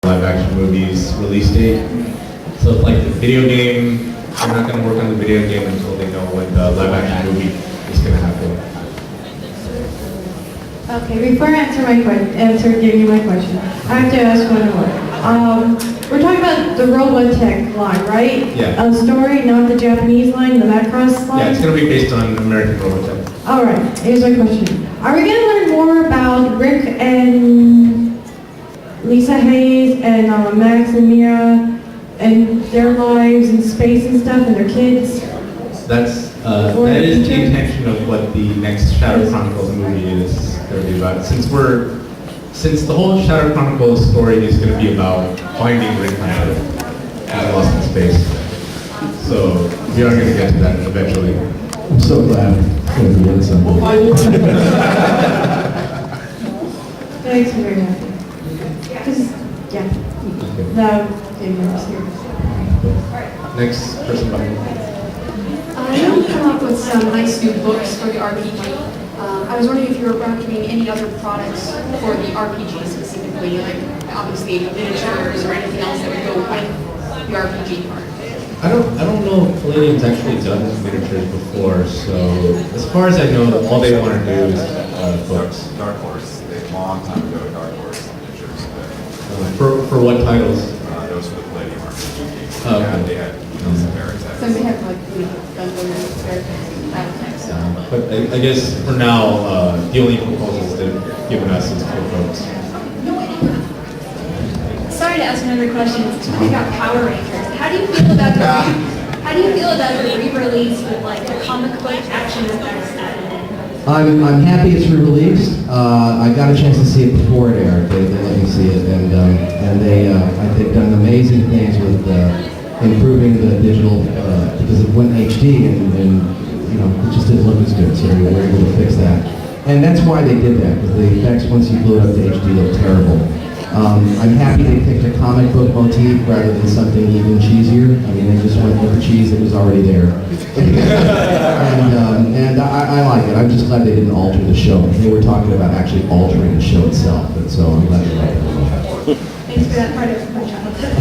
live action movie's release date. So it's like the video game, they're not going to work on the video game until they know when the live action movie is going to happen. Okay, before I give you my question, I have to ask one more. We're talking about the Robotech line, right? Yeah. A story, not the Japanese line, the Macross line? Yeah, it's going to be based on American Robotech. All right, here's my question. Are we going to learn more about Rick and Lisa Hayes and Max and Mira and their lives in space and stuff and their kids? That is the intention of what the next Shadow Chronicles movie is going to be about. Since the whole Shadow Chronicles story is going to be about finding Rick and lost in space. So we are going to get to that eventually. I'm so glad to be in something. Thanks, I'm very happy. Yeah. No, Next person behind me. You've come up with some nice new books for the RPG. I was wondering if you were recommending any other products for the RPG specifically, like obviously miniatures or anything else that would go with the RPG part. I don't know if Palladium's actually done miniatures before, so as far as I know, all they want to do is books. Dark Horse, a long time ago, Dark Horse miniatures. For what titles? Those were the Palladium RPG. Oh, okay. They had some Veritech. So they have like Gundam and Veritech. But I guess for now, the only proposals they've given us is for books. Sorry to ask another question. It's talking about Power Rangers. How do you feel about the re-release with like the comic book action effects added in? I'm happy it's re-released. I got a chance to see it before it aired. They let me see it, and they've done amazing things with improving the digital because it went HD and it just didn't look as good. So we were able to fix that, and that's why they did that because the effects once you blew it up to HD looked terrible. I'm happy they picked a comic book motif rather than something even cheesier. I mean, they just went with the cheese that was already there. and I like it. I'm just glad they didn't alter the show. They were talking about actually altering the show itself, and so I'm glad they liked it. Thanks for that part of my childhood.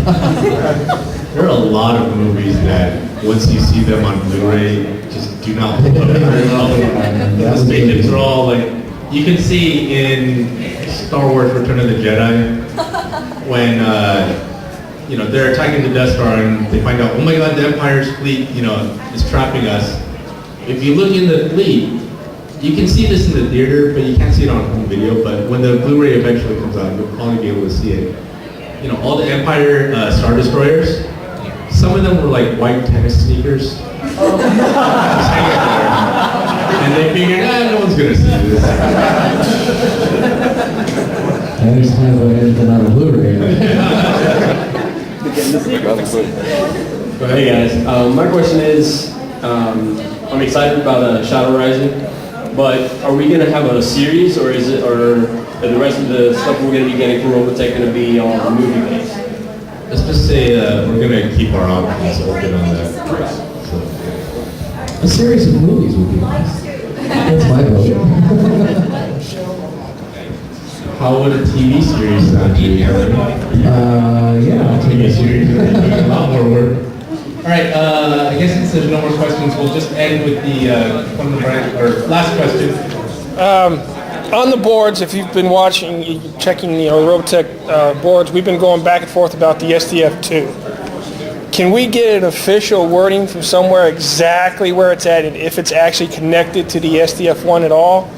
There are a lot of movies that once you see them on Blu-ray, just do not hold up very well. The spaceships are all like, you can see in Star Wars Return of the Jedi when they're attacking the Death Star and they find out, oh my god, the Empire's fleet is trapping us. If you look in the fleet, you can see this in the theater, but you can't see it on home video. But when the Blu-ray eventually comes out, you'll probably be able to see it. All the Empire Star Destroyers, some of them were like white tennis sneakers. And they figured, no one's gonna see this. I understand why it hasn't been on a Blu-ray. Hey guys, my question is, I'm excited about Shadow Rising, but are we gonna have a series, or are the rest of the stuff we're gonna be getting from Robotech gonna be on movie based? Let's just say we're gonna keep our options open on that. So, A series of movies would be nice. That's my vote. how would a TV series sound to you? Yeah. TV series would be a lot more work. All right, I guess since there's no more questions, we'll just end with the last question. On the boards, if you've been watching, checking the Robotech boards, we've been going back and forth about the SDF2. Can we get an official wording from somewhere exactly where it's at and if it's actually connected to the SDF1 at all?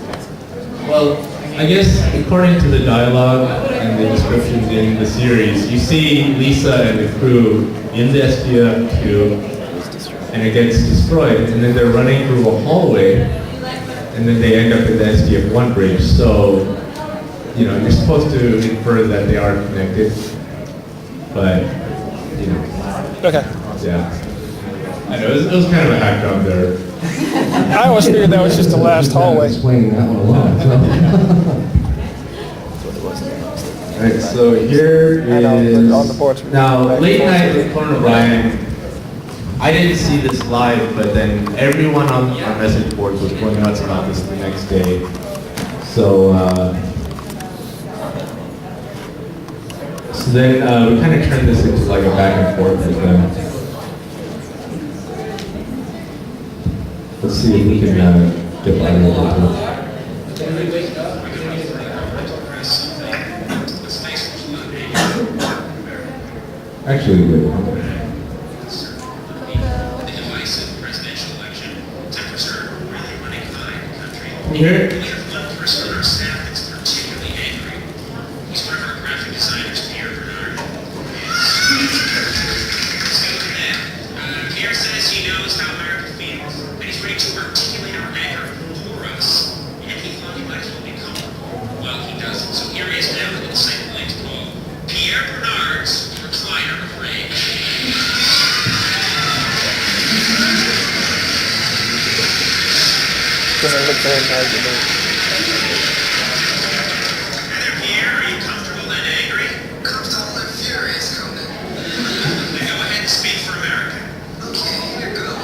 Well, I guess according to the dialogue and the descriptions in the series, you see Lisa and the crew in the SDF2 and it gets destroyed, and then they're running through a hallway and then they end up in the SDF1 bridge. So, you're supposed to infer that they are connected, but, Okay. yeah. I know, it was kind of a hack job there. I always figured that was just the last hallway. Explaining that one alone. Alright, so here is, on the boards. now, Late Night with Conan O'Brien. I didn't see this live, but then everyone on our message board was going nuts about this the next day. So then we kind of turn this into like a back and forth with them. Let's see if we can get by a little bit. Actually, wait. Can you hear it? Pierre says he knows how America feels, and he's ready to articulate our anger for us. And he thought he might as well be comfortable. Well, he doesn't. So here he is now with a site link called Pierre Bernard's Recliner of Rage. Doesn't look very hard to do. Heather Pierre, are you comfortable and angry? Comfortable and furious, Conan. Then go ahead and speak for America. Okay, here goes.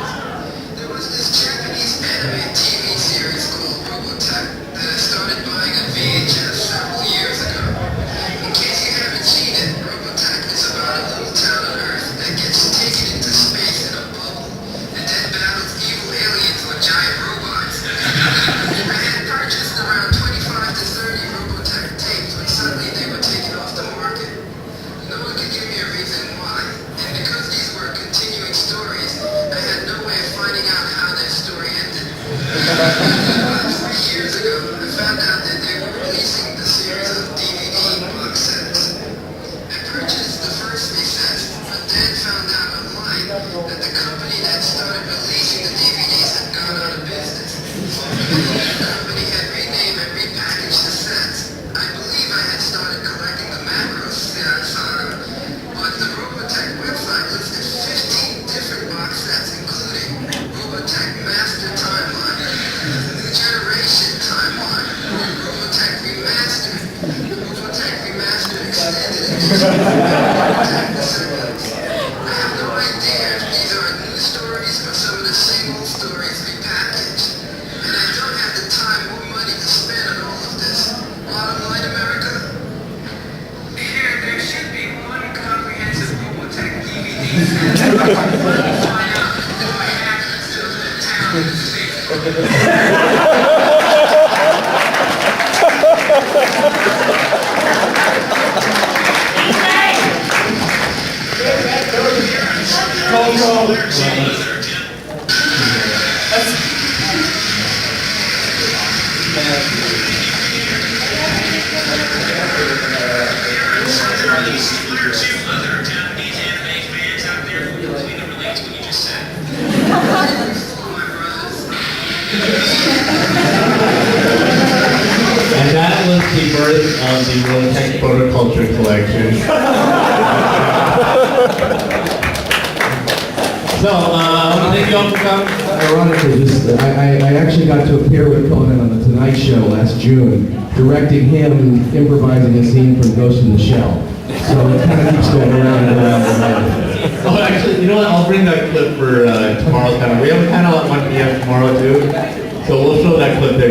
There was this Japanese anime TV series called Robotech that I started buying on VHS several years ago. In case you haven't seen it, Robotech is about a little town on Earth that gets taken into space in a bubble and then battles evil aliens with giant robots. I had purchased around 25 to 30 Robotech tapes when suddenly they were taken off the market. No one could give me a reason why, and because these were continuing stories, I had no way of finding out how their story ended. About 3 years ago, I found out that they were releasing the series of DVD box sets. I purchased the first 3 sets, but then found out online that the company that started releasing the DVDs had gone out of business. The company had renamed and repackaged the sets. I believe I had started collecting the macros saga, but the Robotech website listed 15 different box sets, including Robotech Master Timeline, New Generation Timeline, Robotech Remastered, Robotech Remastered Extended Edition, Robotech Descendants. I have no idea if these are new stories or some of the same old stories repackaged. And I don't have the time or money to spend on all of this. Bottom line, America? Here, there should be one comprehensive Robotech DVD set. Find out if my access to the town is safe. And that was the birth of the Robotech Photoculture Collection. So, thank you all for coming. Ironically, I actually got to appear with Conan on The Tonight Show last June, directing him improvising a scene from Ghost in the Shell. So it kind of keeps going around and around and around. Oh, actually, you know what? I'll bring that clip for tomorrow's panel. We have a panel at 1 p.m. tomorrow, too. So we'll show that clip there.